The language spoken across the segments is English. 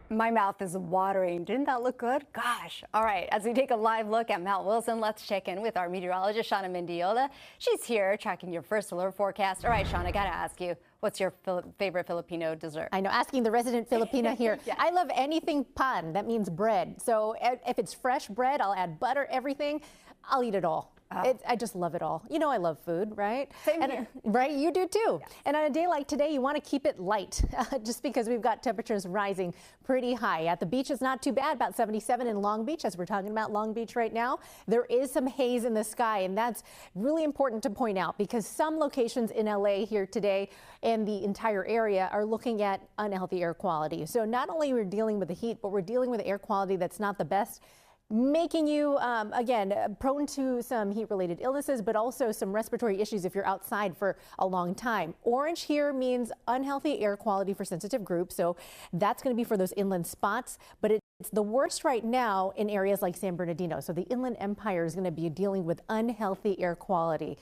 My mouth is watering. Didn't that look good? Gosh. All right, as we take a live look at Mount Wilson, let's check in with our meteorologist, Shanna Mendiola. She's here tracking your first alert forecast. All right, Shanna, I got to ask you, what's your favorite Filipino dessert? I know, asking the resident Filipina here. Yeah. I love anything pan. That means bread. So if it's fresh bread, I'll add butter, everything. I'll eat it all. I just love it all. You know I love food, right? Same here. Right, you do too. Yes. And on a day like today, you want to keep it light, just because we've got temperatures rising pretty high. At the beach, it's not too bad, about 77 in Long Beach, as we're talking about Long Beach right now. There is some haze in the sky, and that's really important to point out because some locations in LA here today and the entire area are looking at unhealthy air quality. So not only we're dealing with the heat, but we're dealing with air quality that's not the best, making you, again, prone to some heat-related illnesses, but also some respiratory issues if you're outside for a long time. Orange here means unhealthy air quality for sensitive groups, so that's going to be for those inland spots, but it's the worst right now in areas like San Bernardino. So the Inland Empire is going to be dealing with unhealthy air quality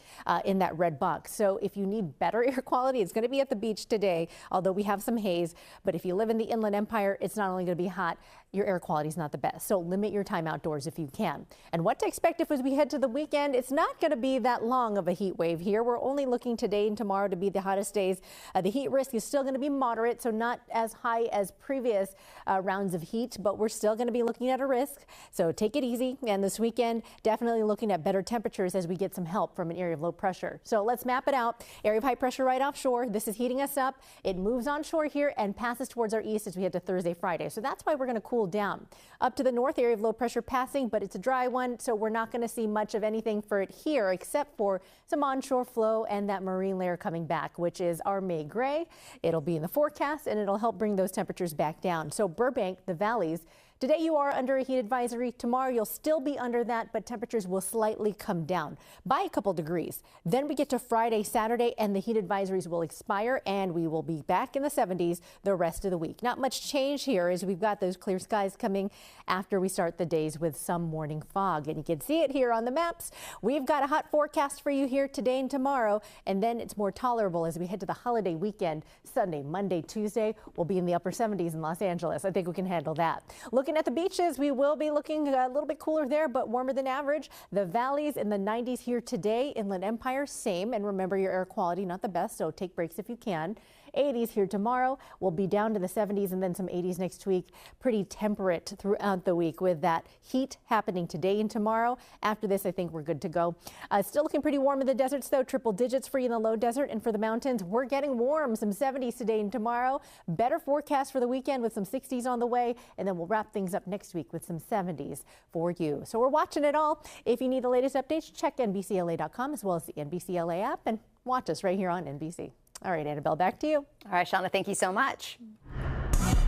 in that red box. So if you need better air quality, it's going to be at the beach today, although we have some haze. But if you live in the Inland Empire, it's not only going to be hot, your air quality is not the best. So limit your time outdoors if you can. And what to expect as we head to the weekend, it's not going to be that long of a heat wave here. We're only looking today and tomorrow to be the hottest days. The heat risk is still going to be moderate, so not as high as previous rounds of heat, but we're still going to be looking at a risk. So take it easy. And this weekend, definitely looking at better temperatures as we get some help from an area of low pressure. So let's map it out. Area of high pressure right offshore. This is heating us up. It moves onshore here and passes towards our east as we head to Thursday, Friday. So that's why we're going to cool down. Up to the north, area of low pressure passing, but it's a dry one, so we're not going to see much of anything for it here except for some onshore flow and that marine layer coming back, which is our May gray. It'll be in the forecast and it'll help bring those temperatures back down. So Burbank, the valleys, today you are under a heat advisory. Tomorrow you'll still be under that, but temperatures will slightly come down by a couple degrees. Then we get to Friday, Saturday, and the heat advisories will expire, and we will be back in the 70s the rest of the week. Not much change here as we've got those clear skies coming after we start the days with some morning fog. And you can see it here on the maps. We've got a hot forecast for you here today and tomorrow, and then it's more tolerable as we head to the holiday weekend. Sunday, Monday, Tuesday, we'll be in the upper 70s in Los Angeles. I think we can handle that. Looking at the beaches, we will be looking a little bit cooler there, but warmer than average. The valleys in the 90s here today. Inland Empire, same. And remember, your air quality, not the best, so take breaks if you can. 80s here tomorrow. We'll be down to the 70s and then some 80s next week. Pretty temperate throughout the week with that heat happening today and tomorrow. After this, I think we're good to go. Still looking pretty warm in the deserts, though. Triple digits for you in the low desert. And for the mountains, we're getting warm. Some 70s today and tomorrow. Better forecast for the weekend with some 60s on the way. And then we'll wrap things up next week with some 70s for you. So we're watching it all. If you need the latest updates, check NBCLA.com as well as the NBCLA app and watch us right here on NBC. All right, Annabelle, back to you. All right, Shanna, thank you so much.